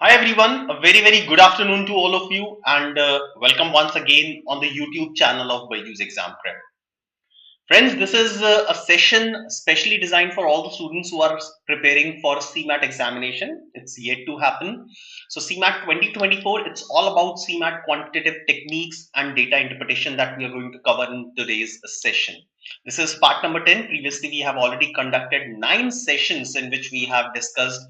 Hi everyone, a very good afternoon to all of you and welcome once again on the YouTube channel of BYJU'S Exam Prep. Friends, this is a session specially designed for all the students who are preparing for CMAT examination. It's yet to happen. So CMAT 2024, it's all about CMAT quantitative techniques and data interpretation that we are going to cover in today's session. This is part number 10. Previously, we have already conducted 9 sessions in which we have discussed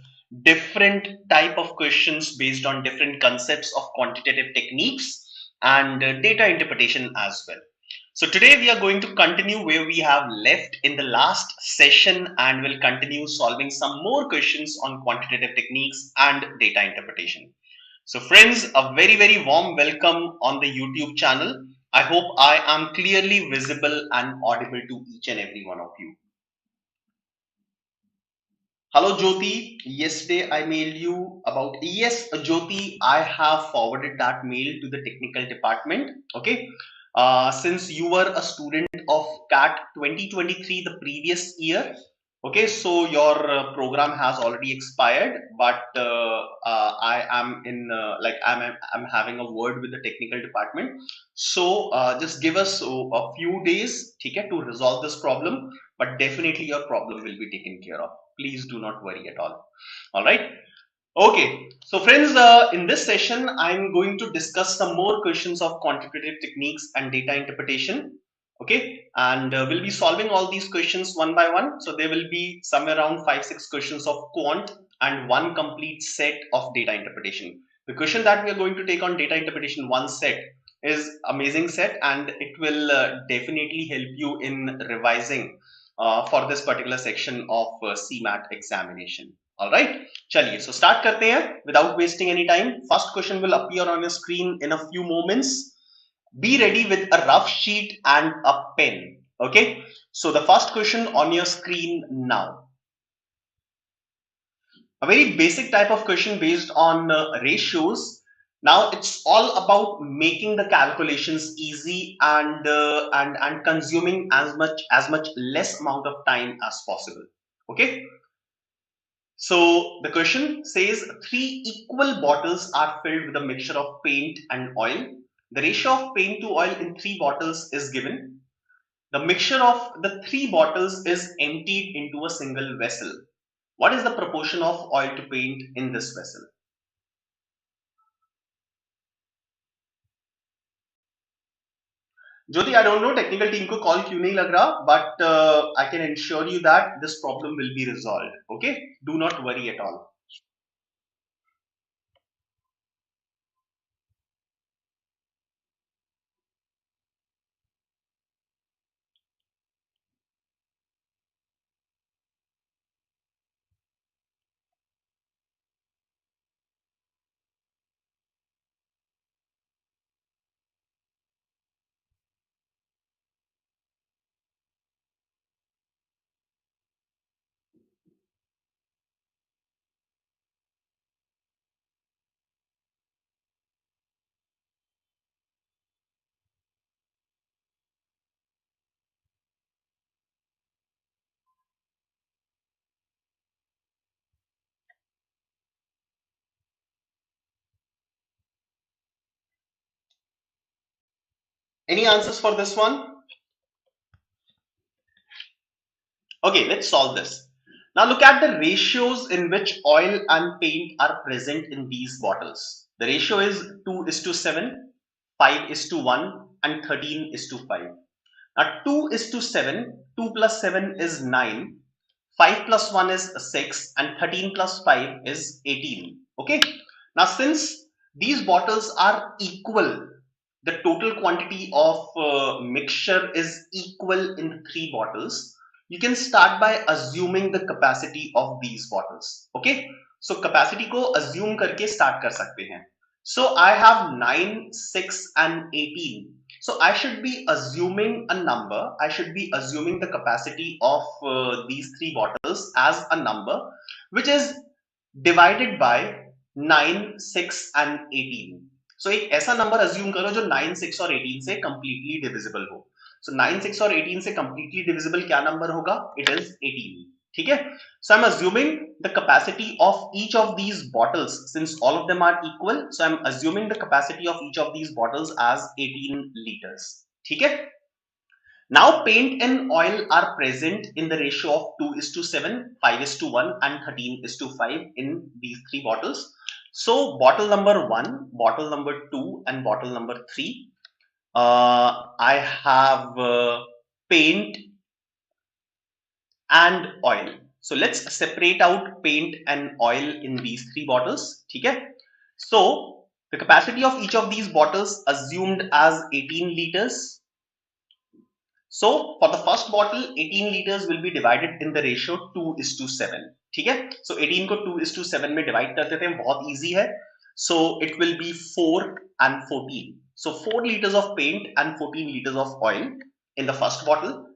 different type of questions based on different concepts of quantitative techniques and data interpretation as well. So today we are going to continue where we have left in the last session and will continue solving some more questions on quantitative techniques and data interpretation. So friends, a very warm welcome on the YouTube channel. I hope I am clearly visible and audible to each and every one of you. Hello Jyoti, yesterday I mailed you about, yes Jyoti, I have forwarded that mail to the technical department. Okay, since you were a student of CAT 2023 the previous year, okay, so your program has already expired, but I am in I'm having a word with the technical department. So just give us a few days, okay, to resolve this problem, but definitely your problem will be taken care of. Please do not worry at all right. Okay, so friends, in this session I'm going to discuss some more questions of quantitative techniques and data interpretation. Okay, and we'll be solving all these questions one by one. So there will be somewhere around 5-6 questions of quant and one complete set of data interpretation. The question that we are going to take on data interpretation, one set, is amazing set, and it will definitely help you in revising for this particular section of CMAT examination. All right, चलिए, so start करते हैं without wasting any time. First question will appear on your screen in a few moments. Be ready with a rough sheet and a pen. Okay, so the first question on your screen now. A very basic type of question based on ratios. Now it's all about making the calculations easy and consuming as much less amount of time as possible. Okay. So the question says 3 equal bottles are filled with a mixture of paint and oil. The ratio of paint to oil in 3 bottles is given. The mixture of the 3 bottles is emptied into a single vessel. What is the proportion of oil to paint in this vessel? Jyoti, I don't know technical team को call क्यों नहीं लग रहा, but I can ensure you that this problem will be resolved. Okay, do not worry at all. Any answers for this one? Okay, let's solve this. Now look at the ratios in which oil and paint are present in these bottles. The ratio is 2 is to 7, 5 is to 1, and 13 is to 5. Now 2 is to 7, 2 plus 7 is 9, 5 plus 1 is 6, and 13 plus 5 is 18. Okay. Now since these bottles are equal, the total quantity of mixture is equal in the 3 bottles, you can start by assuming the capacity of these bottles. Okay, so capacity को assume करके start कर सकते हैं. So I have 9, 6 and 18. So I should be assuming a number. I should be assuming the capacity of these 3 bottles as a number which is divided by 9, 6 and 18. So एक ऐसा number assume करो जो 9, 6 और 18 से completely divisible हो. So 9, 6 और 18 से completely divisible क्या नंबर होगा? It is 18. ठीक है. So I'm assuming the capacity of each of these bottles, since all of them are equal, so I'm assuming the capacity of each of these bottles as 18 liters. ठीक है. Now paint and oil are present in the ratio of 2:7, 5:1 and 13:5 in these three bottles. So bottle number 1, bottle number 2 and bottle number 3, I have paint and oil. So let's separate out paint and oil in these three bottles. Okay? So the capacity of each of these bottles assumed as 18 liters. So for the first bottle, 18 liters will be divided in the ratio 2:7. ठीक है? So 18 को 2:7 में divide कर देते हैं, बहुत easy है. So it will be 4 and 14. So 4 liters of paint and 14 liters of oil in the first bottle.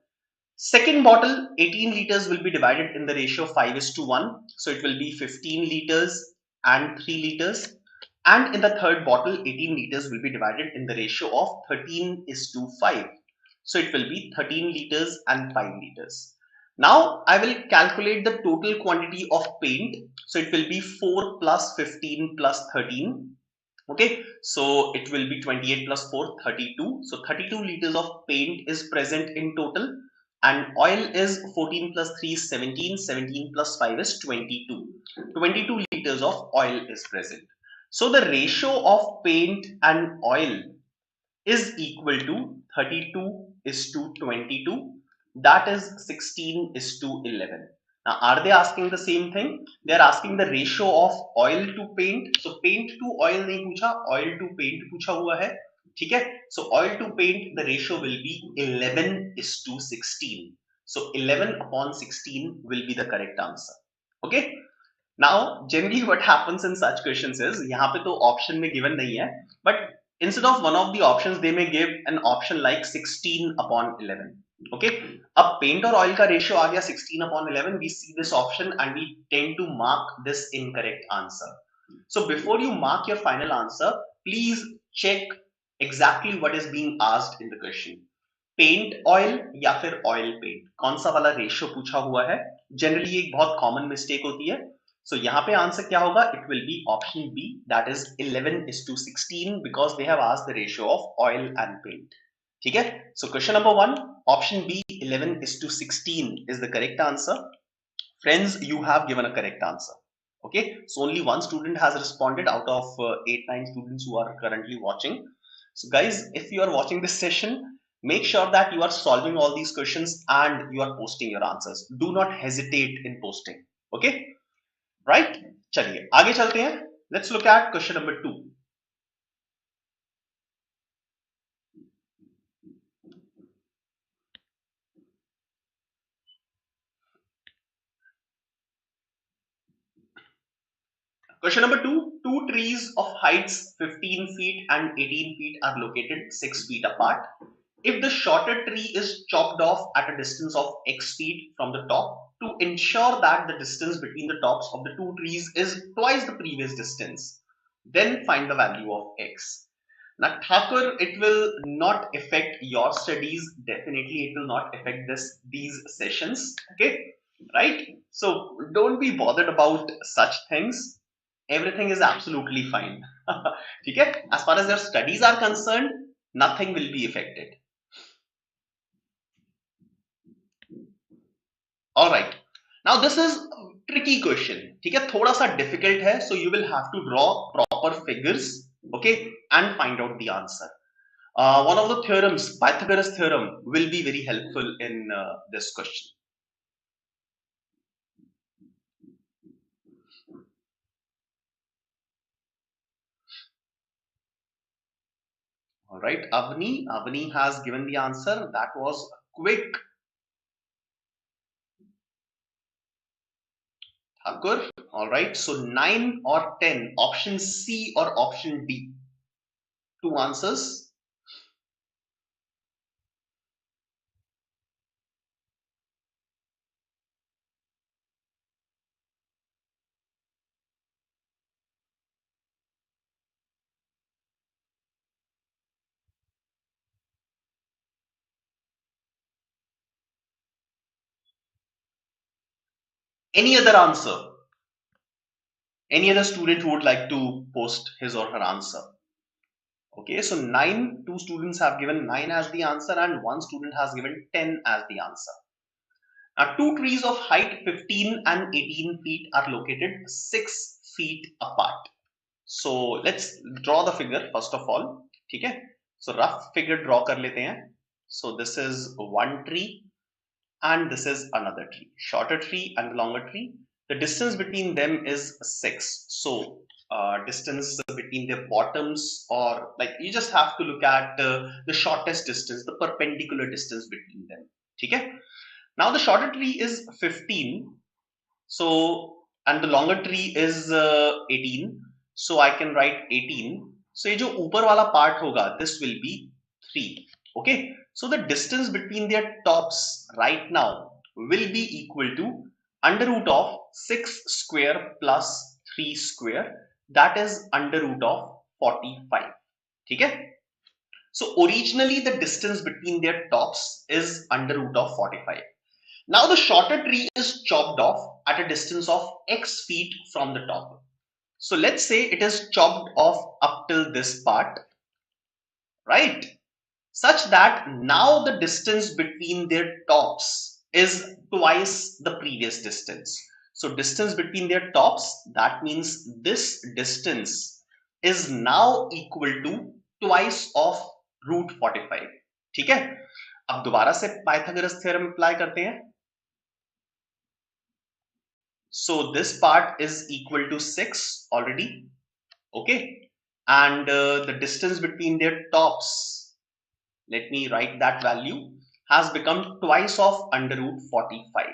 Second bottle, 18 liters will be divided in the ratio 5:1. So it will be 15 liters and 3 liters. And in the third bottle, 18 liters will be divided in the ratio of 13:5. So it will be 13 liters and 5 liters. Now I will calculate the total quantity of paint. So it will be 4 plus 15 plus 13. Okay, so it will be 28 plus 4, 32. So 32 liters of paint is present in total, and oil is 14 plus 3 is 17, 17 plus 5 is 22. 22 liters of oil is present. So the ratio of paint and oil is equal to 32:22. That is 16:11. Now, are they asking the same thing? They are asking the ratio of oil to paint. So paint to oil नहीं पूछा, oil to paint पूछा हुआ है. ठीक है? So oil to paint, the ratio will be 11:16. So 11/16 will be the correct answer. Okay? Now, generally what happens in such questions is, यहाँ पे तो option में given नहीं है, but instead of one of the options, they may give an option like 16/11. Okay, अब paint और oil का ratio आ गया 16/11. We see this option and we tend to mark this incorrect answer. So before you mark your final answer, please check exactly what is being asked in the question. Paint oil या फिर oil paint, कौन सा वाला ratio पूछा हुआ है. Generally एक बहुत कॉमन मिस्टेक होती है. सो यहाँ पे आंसर क्या होगा? It will be option B, that is 11:16, because they have asked the ratio of oil and paint. ठीक है? So question number 1, option B 11:16 is the correct answer. Friends, you have given a correct answer. Okay, so only one student has responded out of 8-9 students who are currently watching. So guys, if you are watching this session, make sure that you are solving all these questions and you are posting your answers. Do not hesitate in posting. Okay, right? चलिए आगे चलते हैं. Let's look at question number 2. Question number 2. Two trees of heights 15 feet and 18 feet are located 6 feet apart. If the shorter tree is chopped off at a distance of x feet from the top, to ensure that the distance between the tops of the two trees is twice the previous distance, then find the value of x. Now, Thakur, it will not affect your studies. Definitely, it will not affect these sessions. Okay, right? So don't be bothered about such things. Everything is absolutely fine. Okay, as far as your studies are concerned, nothing will be affected. All right. Now this is a tricky question. ठीक है, थोड़ा सा difficult है. So you will have to draw proper figures, okay, and find out the answer. One of the theorems, Pythagoras theorem, will be very helpful in this question. All right, Avni has given the answer. That was quick. Thakur. All right, so 9 or 10, option C or option D? Two answers. Any other answer? Any other student who would like to post his or her answer? Okay, so two students have given 9 as the answer and one student has given 10 as the answer. Now, two trees of height 15 and 18 feet are located 6 feet apart. So let's draw the figure first of all. Okay, so rough figure draw kar lete hain. So this is one tree and this is another tree, shorter tree and longer tree. The distance between them is 6. So distance between their bottoms, or like you just have to look at the shortest distance, the perpendicular distance between them. Okay. Now the shorter tree is 15. So and the longer tree is 18. So I can write 18. So ये जो ऊपर वाला part होगा, this will be 3. Okay. So the distance between their tops right now will be equal to under root of 6 square plus 3 square. That is under root of 45. Okay. So originally the distance between their tops is under root of 45. Now the shorter tree is chopped off at a distance of x feet from the top. So let's say it is chopped off up till this part, right? Such that now the distance between their tops is twice the previous distance. So distance between their tops, that means this distance is now equal to twice of root 45. ठीक है? अब दोबारा से Pythagoras theorem apply करते हैं. So this part is equal to 6 already, okay, and the distance between their tops, let me write that value, has become twice of under root 45.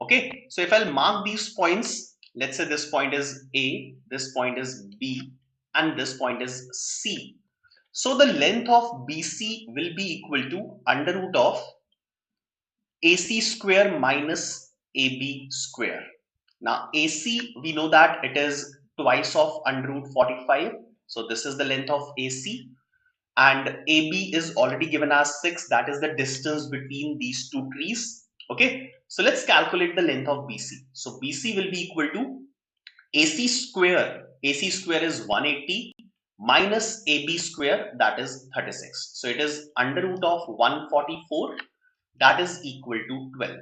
Okay, so if I'll mark these points, let's say this point is A, this point is B, and this point is C. So the length of BC will be equal to under root of AC square minus AB square. Now AC, we know that it is twice of under root 45. So this is the length of AC, and AB is already given as 6. That is the distance between these two trees. Okay, so let's calculate the length of BC. So BC will be equal to AC square. AC square is 180 minus AB square, that is 36. So it is under root of 144, that is equal to 12.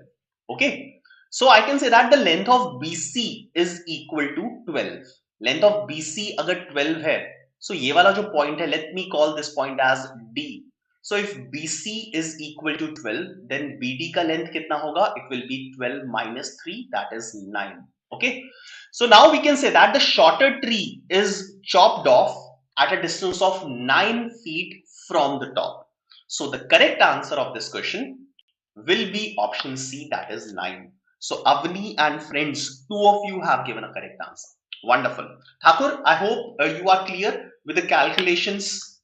Okay, so I can say that the length of BC is equal to 12. Length of BC अगर 12 है, so ये वाला जो point है, let me call this point as D. So if BC is equal to 12, then BD का length कितना होगा? It will be 12 minus 3, that is 9. Okay, so now we can say that the shorter tree is chopped off at a distance of 9 feet from the top. So the correct answer of this question will be option C, that is 9. So Avni and friends, two of you have given a correct answer. Wonderful. Thakur, I hope you are clear with the calculations.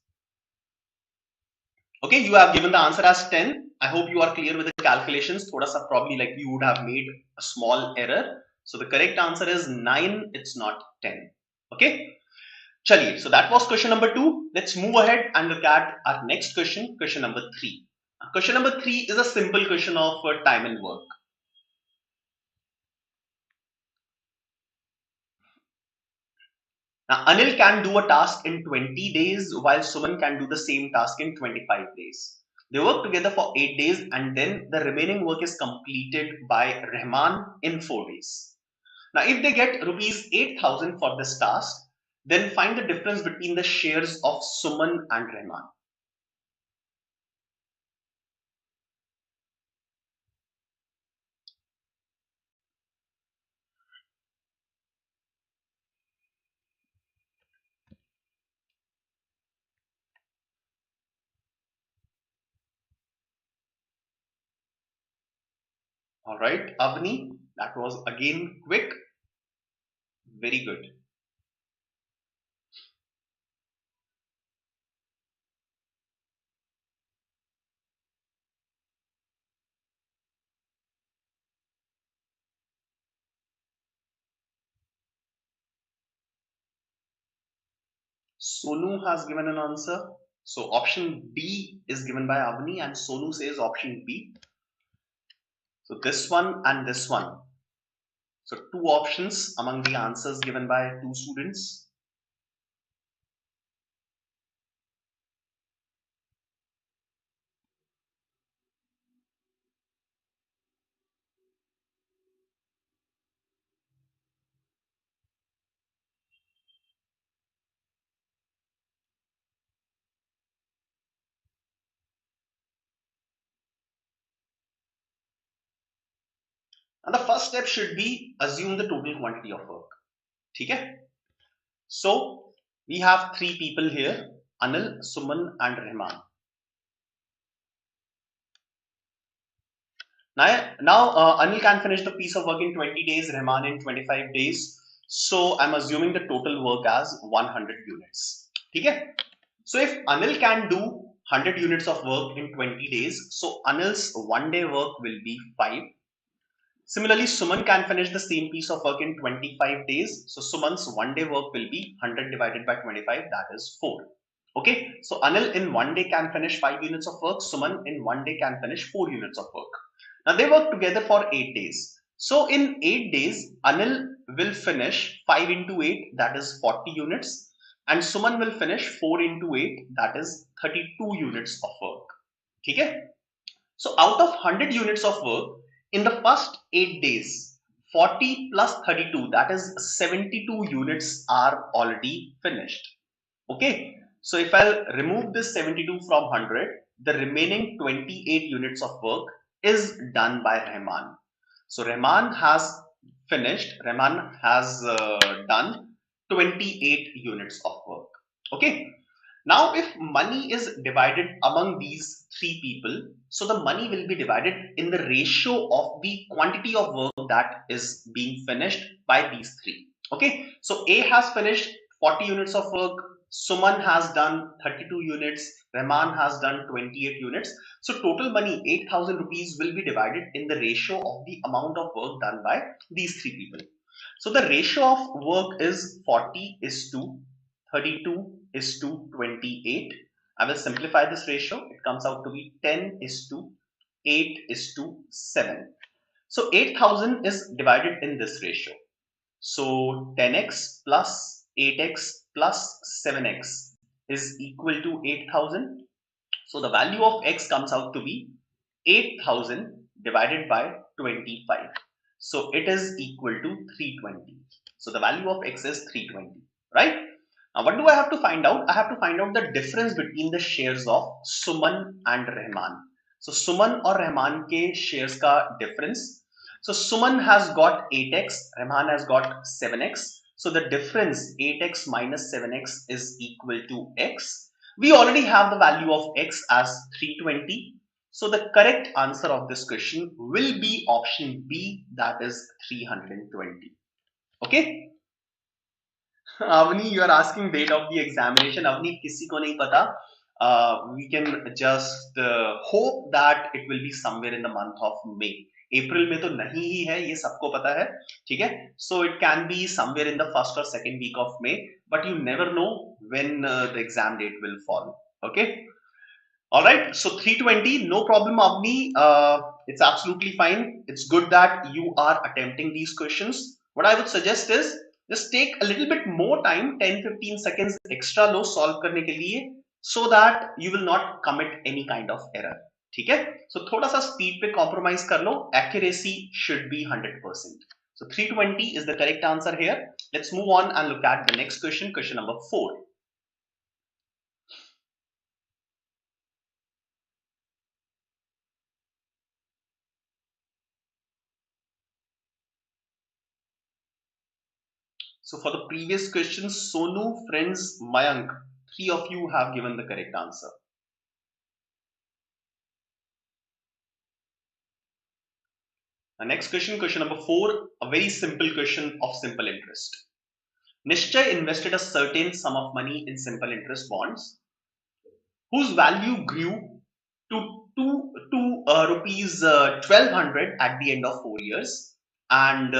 Okay, you have given the answer as 10. I hope you are clear with the calculations. Thoda sa probably like you would have made a small error. So the correct answer is 9. It's not 10. Okay. Chaliye. So that was question number 2. Let's move ahead and look at our next question, question number 3. Question number 3 is a simple question of time and work. Now, Anil can do a task in 20 days while Suman can do the same task in 25 days. They work together for 8 days and then the remaining work is completed by Rahman in 4 days. Now, if they get rupees 8,000 for this task, then find the difference between the shares of Suman and Rahman. All right, Avni, that was again quick. Very good. Sonu has given an answer. So option B is given by Avni and Sonu says option B. So this one and this one. So two options among the answers given by two students. And the first step should be assume the total quantity of work. Okay? So we have three people here, Anil, Suman and Rehman. Now Anil can finish the piece of work in 20 days, Rehman in 25 days. So I'm assuming the total work as 100 units. Okay? So if Anil can do 100 units of work in 20 days, so Anil's one day work will be 5. Similarly, Suman can finish the same piece of work in 25 days. So Suman's one day work will be 100 divided by 25, that is 4. Okay, so Anil in one day can finish 5 units of work. Suman in one day can finish 4 units of work. Now they work together for 8 days. So in 8 days, Anil will finish 5 into 8, that is 40 units. And Suman will finish 4 into 8, that is 32 units of work. Okay? So out of 100 units of work, in the first 8 days, 40 plus 32, that is 72 units are already finished. Okay, so if I'll remove this 72 from 100, the remaining 28 units of work is done by Rahman. So Rahman has done 28 units of work. Okay, now, if money is divided among these three people, so the money will be divided in the ratio of the quantity of work that is being finished by these three. Okay, so A has finished 40 units of work, Suman has done 32 units, Rahman has done 28 units. So total money 8,000 rupees will be divided in the ratio of the amount of work done by these three people. So the ratio of work is 40 is to 32 is to 28. I will simplify this ratio. It comes out to be 10 is to 8 is to 7. So 8,000 is divided in this ratio. So 10x plus 8x plus 7x is equal to 8,000. So the value of x comes out to be 8,000 divided by 25. So it is equal to 320. So the value of x is 320, right? Now what do I have to find out? I have to find out the difference between the shares of Suman and Rahman. So Suman or Rahman ke shares ka difference. So Suman has got 8x, Rahman has got 7x. So the difference 8x minus 7x is equal to x. We already have the value of x as 320. So the correct answer of this question will be option B, that is 320. Okay. Avni, you are asking date of the examination. Avni, किसी को नहीं पता. We can just hope that it will be somewhere in the month of May. April में तो नहीं ही है, ये सबको पता है, ठीक है? So it can be somewhere in the first or second week of May, but you never know when the exam date will fall. Okay. All right, so 320, no problem, Avni. It's absolutely fine. It's good that you are attempting these questions. What I would suggest is just take a little bit more time, 10-15 seconds extra low solve करने के लिए, so that you will not commit any kind of error. ठीक है? So थोड़ा सा speed पे compromise कर लो. Accuracy should be 100%. So 320 is the correct answer here. Let's move on and look at the next question, question number 4. So for the previous questions, Sonu, friends, Mayank, three of you have given the correct answer. The next question, question number 4, a very simple question of simple interest. Nishchay invested a certain sum of money in simple interest bonds, whose value grew to rupees 1200 at the end of 4 years, and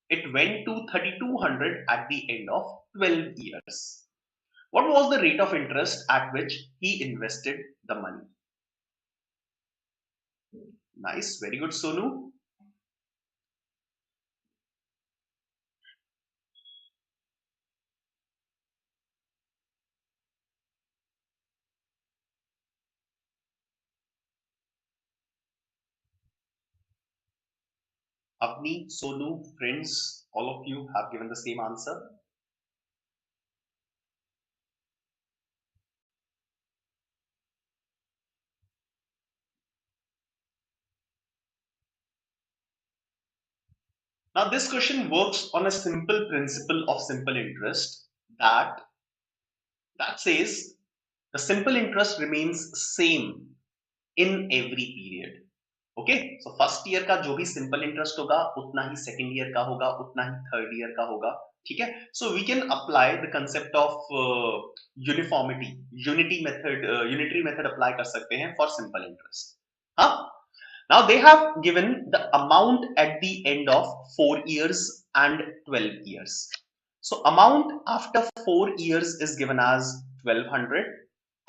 it went to 3200 at the end of 12 years. What was the rate of interest at which he invested the money? Nice, very good, Sonu. Avni, Sonu, friends, all of you have given the same answer. Now, this question works on a simple principle of simple interest that says the simple interest remains same in every period. Okay, so first year का जो भी simple interest होगा उतना ही second year का होगा, उतना ही third year का होगा. ठीक है, so we can apply the concept of uniformity, unitary method apply कर सकते हैं फॉर सिंपल इंटरेस्ट. हाँ, now they have given the amount at the end of 4 years and 12 years. So amount after 4 years is given as 1200.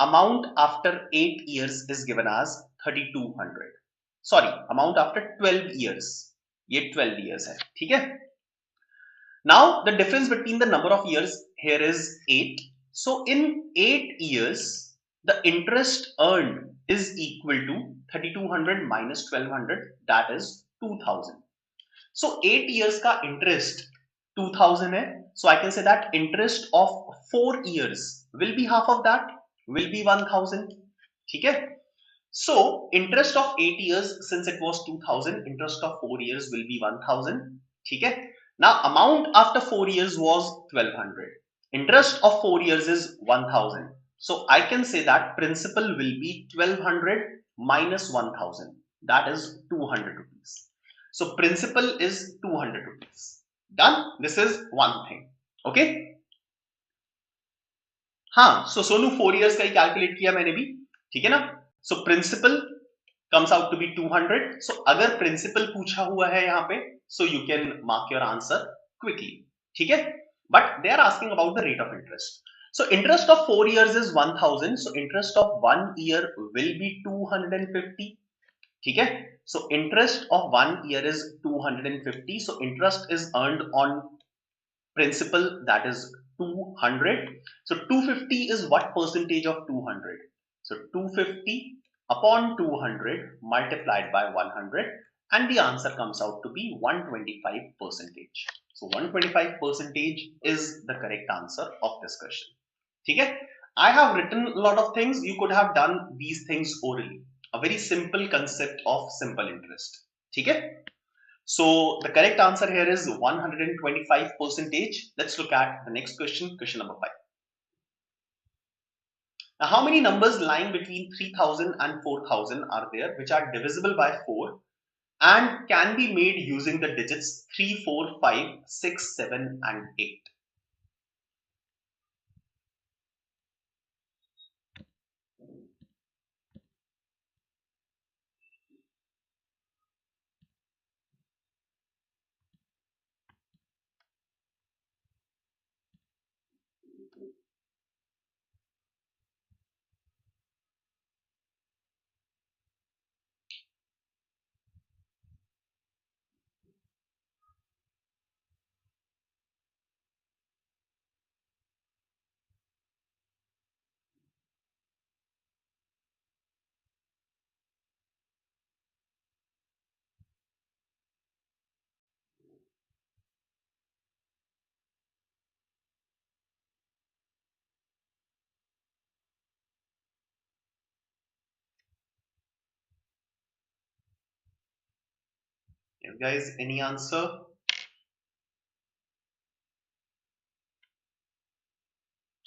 Amount after 8 years is given as 3200. Sorry, amount after 12 years. ये 12 years है, ठीक है. Now the difference between the number of years here is 8. So in 8 years, the interest earned is equal to 3200 minus 1200, that is 2000. So 8 years का interest 2000 है. So I can say that interest of 4 years will be half of that, will be 1000. ठीक है. So interest of 8 years, since it was 2000, interest of 4 years will be 1000. ठीक है. Now amount after 4 years was 1200. Interest of 4 years is 1000. So I can say that principal will be 1200 minus 1000. That is 200 rupees. So principal is 200 rupees. Done. This is one thing. Okay. हाँ, so Sonu 4 years का ही calculate किया मैंने भी, ठीक है ना. So principal comes out to be 200. So अगर principal पूछा हुआ है यहाँ पे, so you can mark your answer quickly. ठीक है. But they are asking about the rate of interest. So interest of 4 years is 1000. So interest of 1 year will be 250. ठीक है. So interest of 1 year is 250. So interest is earned on principal, that is 200. So 250 is what percentage of 200? So 250 upon 200 multiplied by 100, and the answer comes out to be 125 percentage. So 125 percentage is the correct answer of this question. Okay, I have written a lot of things. You could have done these things orally. A very simple concept of simple interest. Okay. So the correct answer here is 125 percentage. Let's look at the next question, question number 5. Now, how many numbers lying between 3000 and 4000 are there which are divisible by 4 and can be made using the digits 3, 4, 5, 6, 7 and 8? You guys, any answer?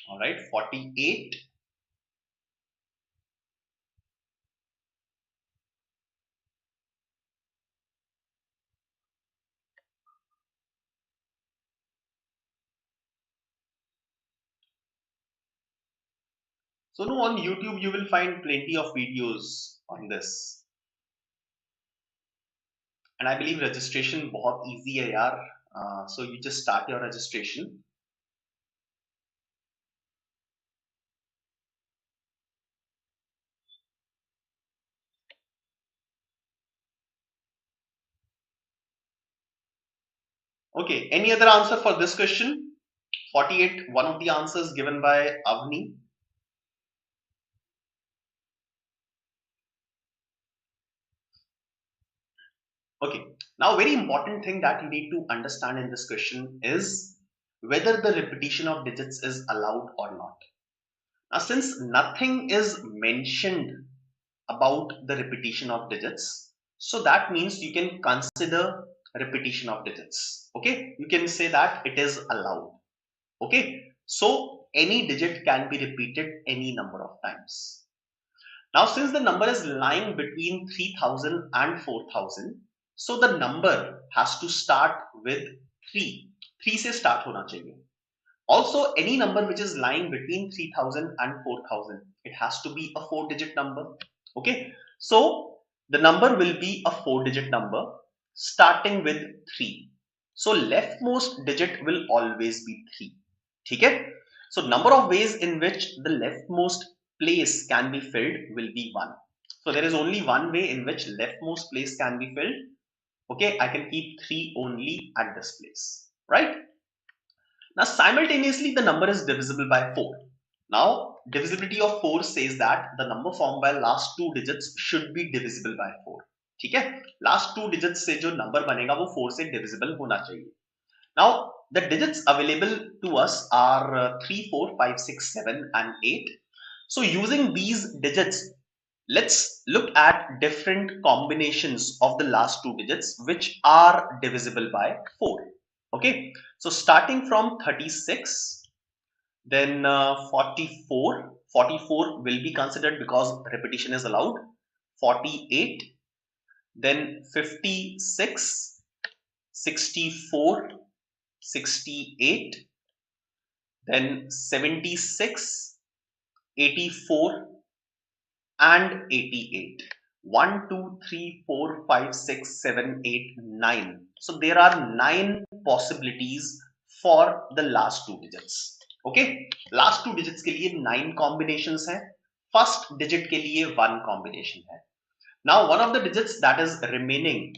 All right, 48. So no, on YouTube you will find plenty of videos on this. And I believe registration बहुत easy है यार. So you just start your registration. Okay, any other answer for this question? 48, one of the answers given by Avni. Okay, Now, very important thing that you need to understand in this question is whether the repetition of digits is allowed or not. Now, since nothing is mentioned about the repetition of digits, so that means you can consider repetition of digits. Okay, you can say that it is allowed. Okay, so any digit can be repeated any number of times. Now, since the number is lying between 3000 and 4000, so the number has to start with 3. 3 से start होना चाहिए. Also, any number which is lying between 3000 and 4000, it has to be a 4-digit number. Okay, so the number will be a 4-digit number starting with 3. So leftmost digit will always be 3. Okay, so number of ways in which the leftmost place can be filled will be 1. So there is only one way in which leftmost place can be filled. Okay, I can keep 3 only at this place, right? Now, simultaneously, the number is divisible by 4. Now, divisibility of 4 says that the number formed by last 2 digits should be divisible by 4. ठीक है? Last 2 digits से जो number बनेगा वो 4 से divisible होना चाहिए. Now, the digits available to us are 3, 4, 5, 6, 7 and 8. So, using these digits, let's look at different combinations of the last 2 digits which are divisible by 4. Okay, so starting from 36, then 44. 44 will be considered because repetition is allowed. 48, then 56, 64, 68, then 76, 84 and 88. 1, 2, 3, 4, 5, 6, 7, 8, 9. So there are 9 possibilities for the last 2 digits. Okay, last 2 digits के लिए 9 combinations हैं. First digit के लिए 1 combination है. Now one of the digits that is remaining,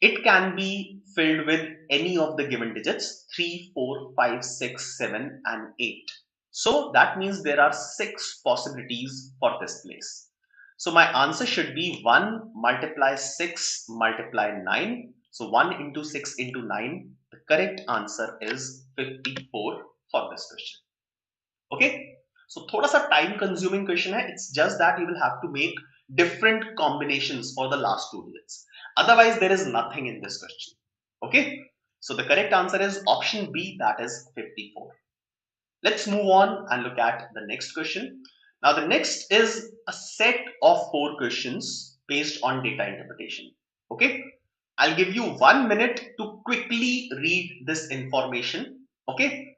it can be filled with any of the given digits 3, 4, 5, 6, 7 and 8. So that means there are 6 possibilities for this place. So my answer should be 1 multiply 6 multiply 9. So 1 into 6 into 9. The correct answer is 54 for this question. Okay. So thoda sa time consuming question hai. It's just that you will have to make different combinations for the last 2 digits. Otherwise, there is nothing in this question. Okay. So the correct answer is option B, that is 54. Let's move on and look at the next question. Now, the next is a set of 4 questions based on data interpretation. Okay, I'll give you 1 minute to quickly read this information. Okay,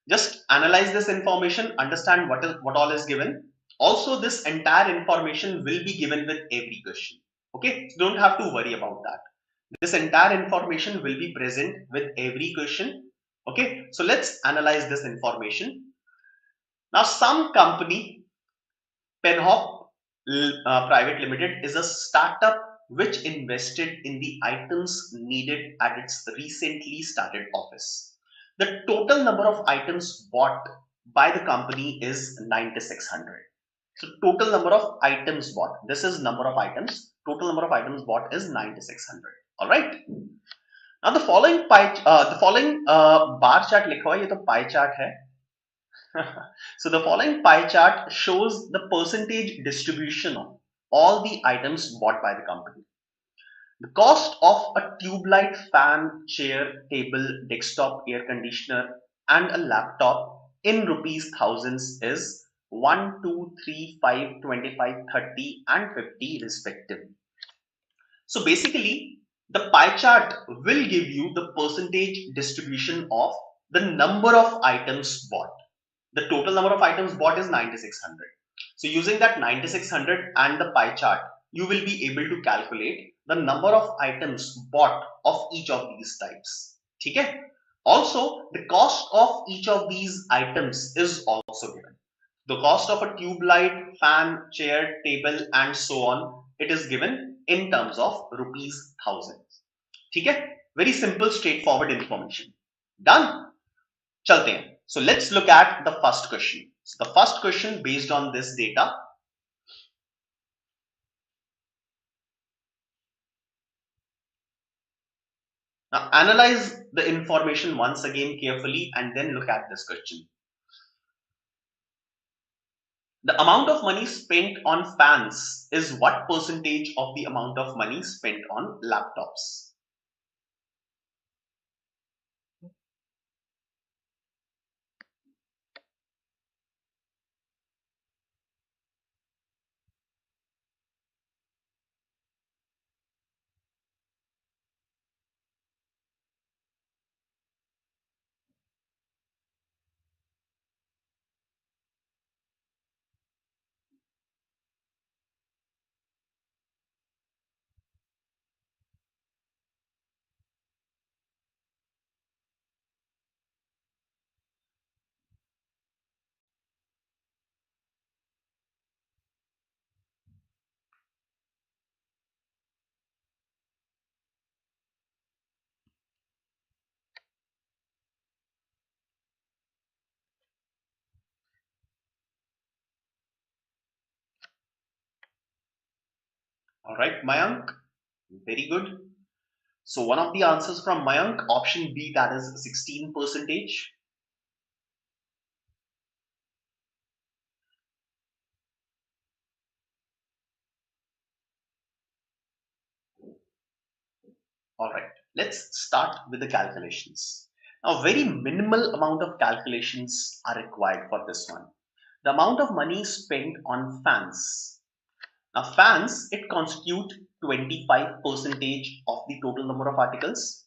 just analyze this information, understand what all is given. Also, this entire information will be given with every question. Okay, so don't have to worry about that. This entire information will be present with every question. Okay, so let's analyze this information. Now, some company, Penhop Private Limited, is a startup which invested in the items needed at its recently started office. The total number of items bought by the company is 9600. So total number of items bought. This is number of items. Total number of items bought is 9600. All right. Now the following bar chart लिखा हुआ है, ये तो pie chart है. So the following pie chart shows the percentage distribution of all the items bought by the company. The cost of a tube light, fan, chair, table, desktop, air conditioner and a laptop in rupees thousands is 1, 2, 3, 5, 25, 30 and 50 respectively. So basically the pie chart will give you the percentage distribution of the number of items bought. The total number of items bought is 9600. So using that 9600 and the pie chart, you will be able to calculate the number of items bought of each of these types. Okay? Also, the cost of each of these items is also given. The cost of a tube light, fan, chair, table and so on, it is given in terms of rupees thousands. Okay? Very simple, straightforward information. Done? Chalte hain. So let's look at the first question. So the first question based on this data. Now analyze the information once again carefully and then look at this question. The amount of money spent on fans is what percentage of the amount of money spent on laptops? All right, Mayank, very good. So one of the answers from Mayank, option B, that is 16 percentage. All right, let's start with the calculations. Now, very minimal amount of calculations are required for this one. The amount of money spent on fans. Now, fans, it constitute 25 percentage of the total number of articles.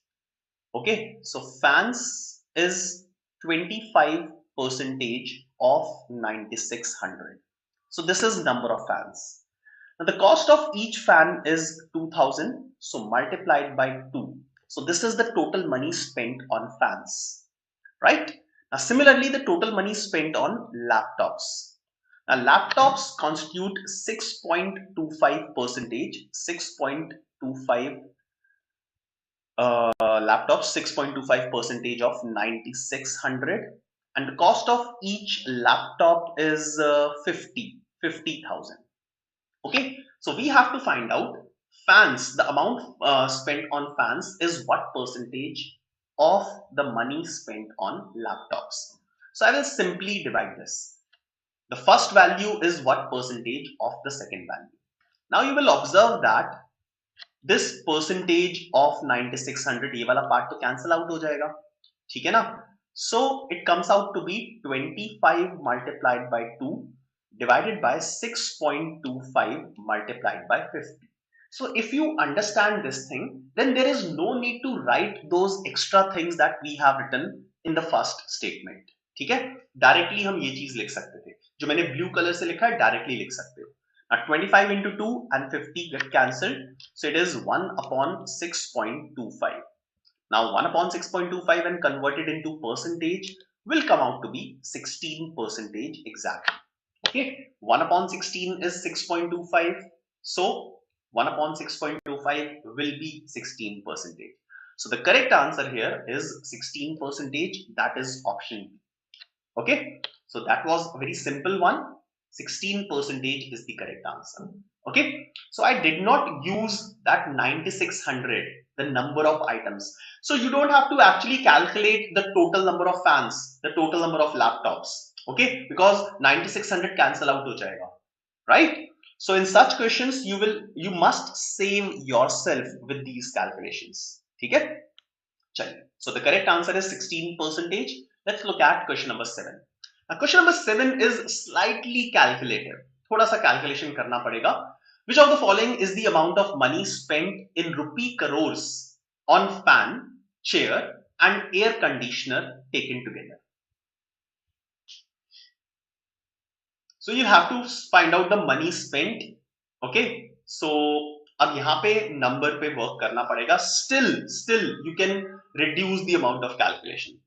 Okay, so fans is 25 percentage of 9600. So this is number of fans. Now the cost of each fan is 2000, so multiplied by 2. So this is the total money spent on fans, right? Now similarly, the total money spent on laptops. Now laptops constitute 6.25 percentage, 6.25 laptops, 6.25 percentage of 9600, and the cost of each laptop is 50,000. Okay, so we have to find out fans, the amount spent on fans is what percentage of the money spent on laptops. So I will simply divide this. The first value is what percentage of the second value. Now you will observe that this percentage of 9600, ये वाला part तो cancel out हो जाएगा, ठीक है ना? So it comes out to be 25 multiplied by 2 divided by 6.25 multiplied by 50. So if you understand this thing, then there is no need to write those extra things that we have written in the first statement. ठीक है, directly हम ये चीज लिख सकते थे, जो मैंने ब्लू कलर से लिखा है डायरेक्टली लिख सकते हो. Now 25 into 2 and 50 get cancelled, so it is 1 upon 6.25. Now 1 upon 6.25 when converted into percentage will come out to be 16 percentage exactly. Okay, 1 upon 16 is 6.25, so 1 upon 6.25 will be 16 percentage. So the correct answer here is 16 percentage, that is option B. Okay, so that was a very simple one. 16 percentage is the correct answer. Okay, so I did not use that 9600, the number of items. So you don't have to actually calculate the total number of fans, the total number of laptops. Okay, because 9600 cancel out ho jayega, right? So in such questions, you must save yourself with these calculations. Okay. So the correct answer is 16 percentage. Let's look at question number 7. Now question number 7 is slightly calculative. थोड़ा सा calculation करना पड़ेगा. Which of the following is the amount of money spent in rupee crores on fan, chair and air conditioner taken together? So you have to find out the money spent. Okay. So अब यहाँ पे number पे work करना पड़ेगा. Still you can reduce the amount of calculation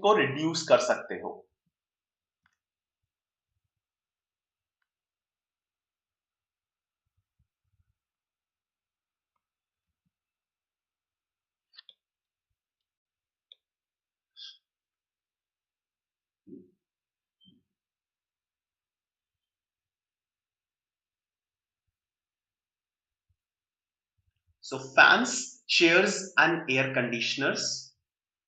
को reduce कर सकते हो. So fans chairs and air conditioners,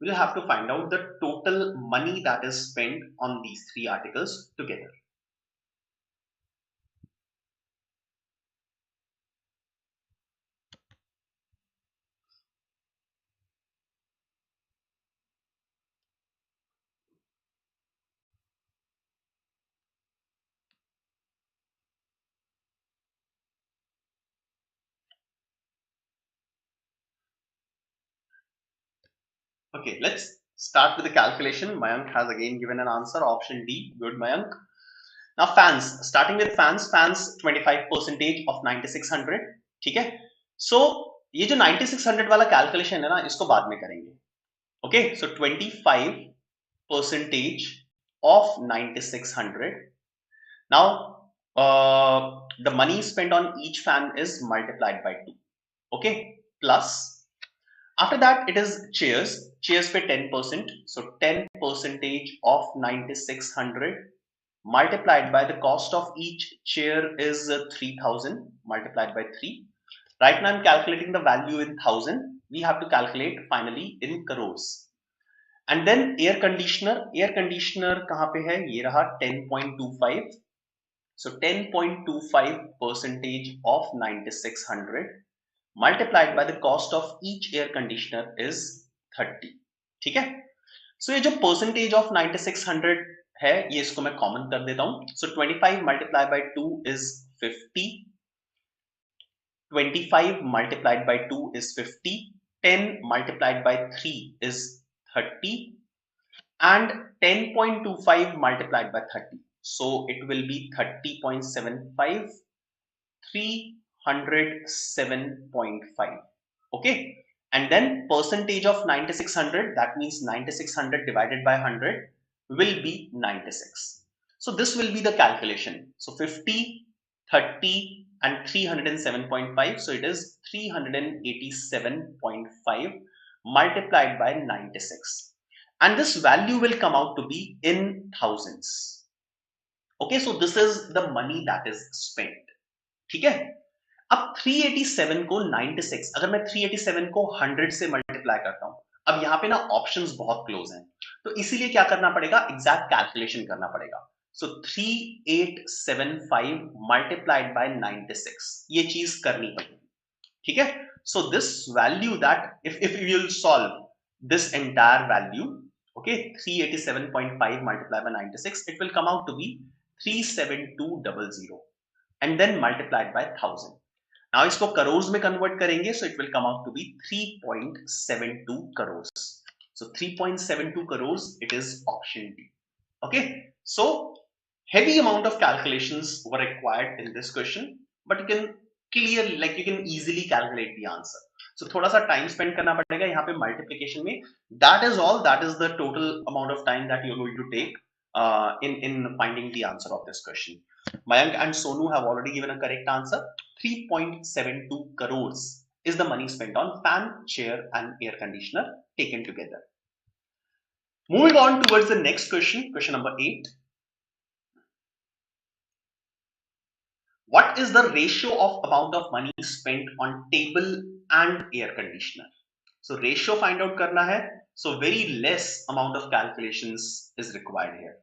we'll have to find out the total money that is spent on these three articles together. Okay, let's start with the calculation. Mayank has again given an answer, option D. Good, Mayank. Now fans, starting with fans 25% of 9600, ठीक है. So ये जो 9600 वाला calculation है ना, इसको बाद में करेंगे. Okay, so 25% of 9600. Now the money spent on each fan is multiplied by 2. Okay, plus after that it is chairs पे 10%, so 10% of 9600 multiplied by the cost of each chair is 3000 multiplied by 3. Right now I'm calculating the value in thousand. We have to calculate finally in crores. And then air conditioner कहाँ पे है, ये रहा 10.25. So 10.25% of 9600 multiplied by the cost of each air conditioner is 30. ठीक है. So ये जो percentage of 9600 है, ये इसको मैं कॉमन कर देता हूं. So 25 multiplied by 2 is 50. 25 multiplied by 2 is 50. 10 multiplied by 3 is 30. And 10.25 multiplied by 30. So it will be 30.75. 307.5. Okay. And then percentage of 9600, that means 9600 divided by 100 will be 96. So this will be the calculation. So 50, 30 and 307.5. So it is 387.5 multiplied by 96. And this value will come out to be in thousands. Okay, so this is the money that is spent. ठीक है. अब 387 को 96, अगर मैं 387 को 100 से multiply करता हूं, अब यहाँ पे ना ऑप्शंस बहुत क्लोज हैं, तो इसीलिए क्या करना पड़ेगा, एग्जैक्ट कैलकुलेशन करना पड़ेगा. सो 3875 मल्टीप्लाइड बाय 96, ये चीज करनी पड़ेगी. ठीक है. So this value that if you will solve this entire value, okay, 387.5 multiplied by 96, it will come out to be 37200 and then multiplied by 1000. Now इसको crores में convert करेंगे, so it will come out to be 3.72 crores. So 3.72 crores, it is option D. Okay, so heavy amount of calculations were required in this question, but you can clearly, like you can easily calculate the answer. So थोड़ा सा time spend करना पड़ेगा यहाँ पे multiplication में. That is all. That is the total amount of time that you're going to take in finding the answer of this question. Mayank and Sonu have already given a correct answer. 3.72 crores is the money spent on fan, chair and air conditioner taken together. Moving on towards the next question, question number 8. What is the ratio of amount of money spent on table and air conditioner? So ratio find out करना है. So very less amount of calculations is required here.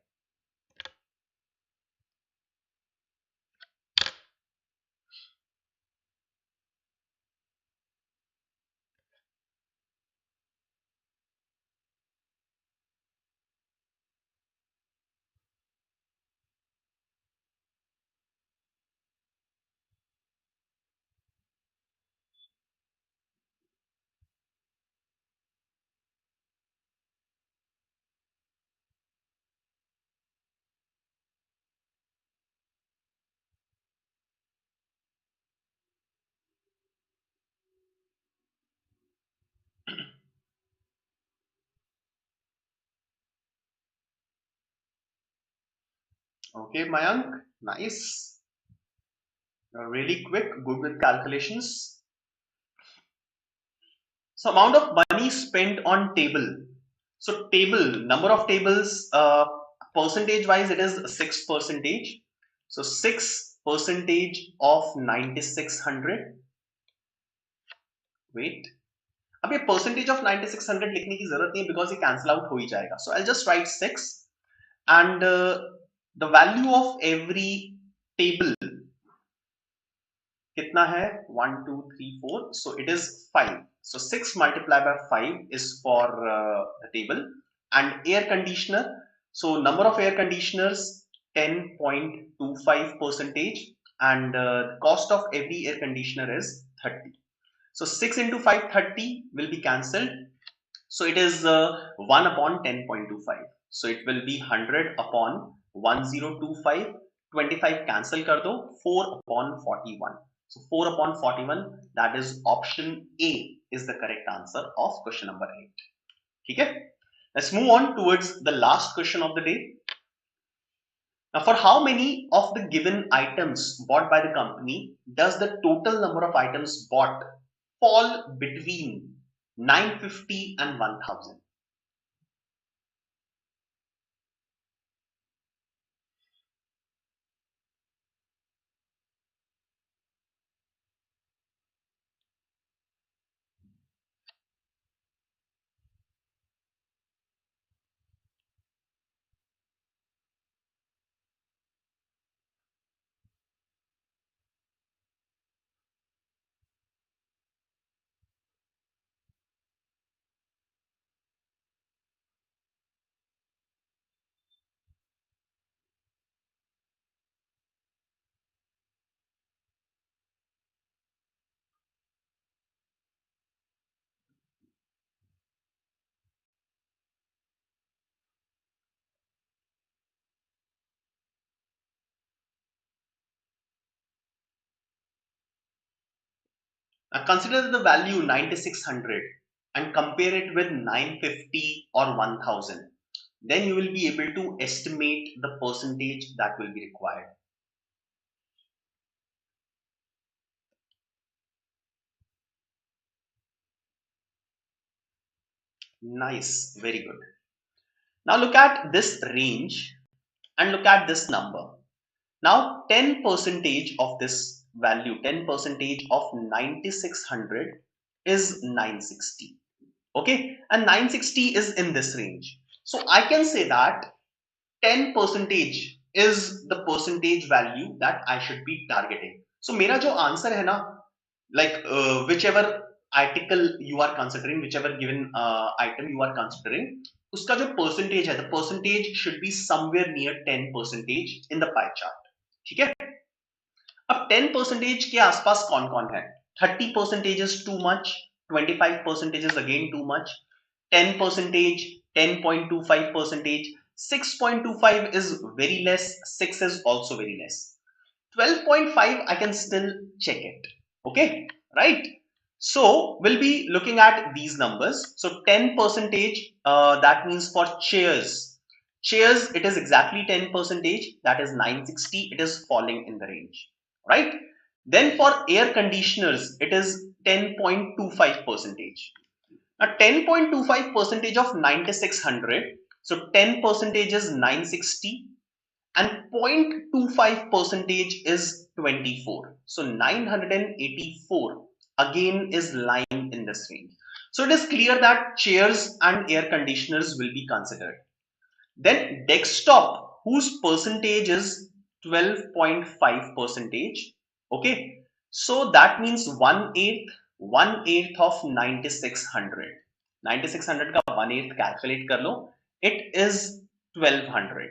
Okay, Mayank, nice. You're really quick, good with calculations. So amount of money spent on table. So table, number of tables, percentage wise, it is 6%. So 6% of 9600. Wait. अब ये percentage of 9600 लिखने की जरूरत नहीं है because ये cancel out हो ही जाएगा. So I just write 6 and the value of every table कितना है 1 2 3 4 so it is 5. So 6 multiplied by 5 is for the table. And air conditioner, so number of air conditioners 10.25 percentage, and the cost of every air conditioner is 30. So 6 into 5 30 will be cancelled. So it is 1 upon 10.25. So it will be 100 upon 1025. 25 cancel kar do, 4 upon 41. So 4 upon 41, that is option A is the correct answer of question number 8. Okay? Let's move on towards the last question of the day. Now, for how many of the given items bought by the company does the total number of items bought fall between 950 and 1000? Now consider the value 9600 and compare it with 950 or 1000. Then you will be able to estimate the percentage that will be required. Nice, very good. Now look at this range and look at this number. Now 10 percentage of this value, 10 percentage of 9600 is 960. Okay, and 960 is in this range. So I can say that 10 percentage is the percentage value that I should be targeting. So मेरा जो answer है ना, like whichever article you are considering, whichever given item you are considering, उसका जो percentage है, the percentage should be somewhere near 10 percentage in the pie chart. ठीक है? अब 10 percentage के आसपास कौन कौन है? 30 percentage is too much, 25 percentage is again too much, 10 percentage, 10.25 percentage, 6.25 is very less, 6 is also very less. 12.5 I can still check it. Okay, right? So we'll be looking at these numbers. So 10 percentage, that means for chairs. Chairs, it is exactly 10 percentage, that is 960, it is falling in the range, right? Then for air conditioners, it is 10.25 percentage. Now 10.25 percentage of 9600, so 10 percentage is 960 and 0.25 percentage is 24. So 984 again is lying in this range. So it is clear that chairs and air conditioners will be considered. Then desktop, whose percentage is 12.5 percentage. Okay, so that means 1/8 of 9600. 9600 का 1/8 calculate कर लो. It is 1200.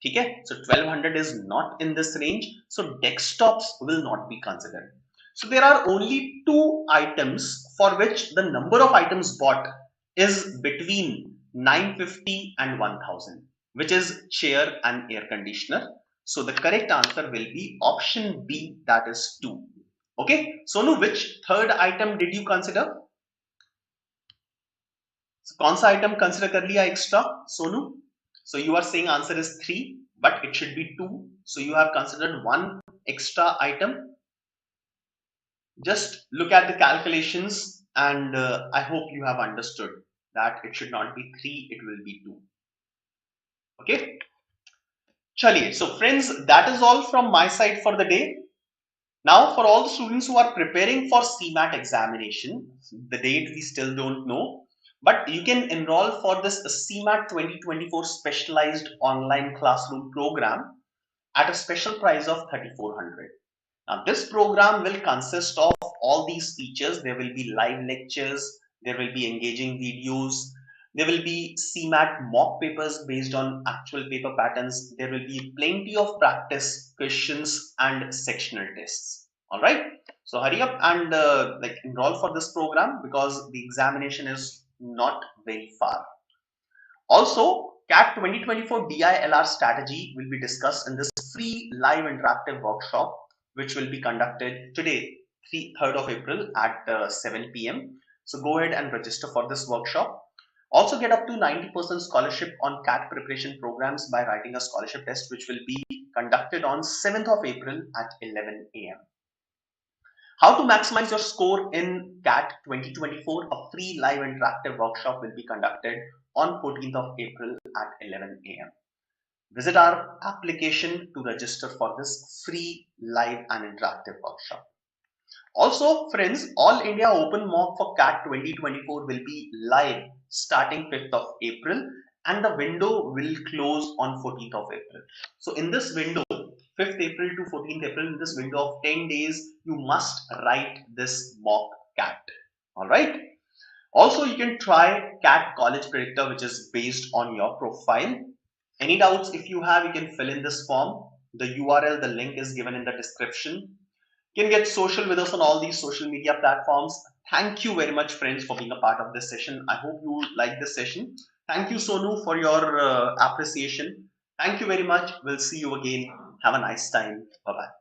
ठीक है? So 1200 is not in this range. So desktops will not be considered. So there are only two items for which the number of items bought is between 950 and 1000, which is chair and air conditioner. So the correct answer will be option B, that is 2. Okay, Sonu, which third item did you consider? So, कौन सा item consider कर लिया extra, Sonu? So you are saying answer is 3, but it should be 2. So you have considered one extra item. Just look at the calculations and I hope you have understood that it should not be 3, it will be 2. Okay. Chaliye. So friends, that is all from my side for the day. Now, for all the students who are preparing for CMAT examination, the date we still don't know, but you can enroll for this CMAT 2024 specialized online classroom program at a special price of 3,400. Now, this program will consist of all these features. There will be live lectures, there will be engaging videos, there will be CMAT mock papers based on actual paper patterns, there will be plenty of practice questions and sectional tests. All right. So hurry up and like enroll for this program because the examination is not very far. Also, CAT 2024 DILR strategy will be discussed in this free live interactive workshop, which will be conducted today, 3rd of April at 7 p.m. So go ahead and register for this workshop. Also get up to 90% scholarship on CAT preparation programs by writing a scholarship test, which will be conducted on 7th of April at 11 a.m. How to maximize your score in CAT 2024? A free live interactive workshop will be conducted on 14th of April at 11 a.m. Visit our application to register for this free live and interactive workshop. Also, friends, All India Open Mock for CAT 2024 will be live starting 5th of April and the window will close on 14th of April. So in this window, 5th April to 14th April, in this window of 10 days, you must write this mock CAT. All right. Also, you can try CAT College Predictor, which is based on your profile. Any doubts if you have, you can fill in this form. The URL, the link is given in the description. You can get social with us on all these social media platforms. Thank you very much, friends, for being a part of this session. I hope you like this session. Thank you, Sonu, for your appreciation. Thank you very much. We'll see you again. Have a nice time. Bye-bye.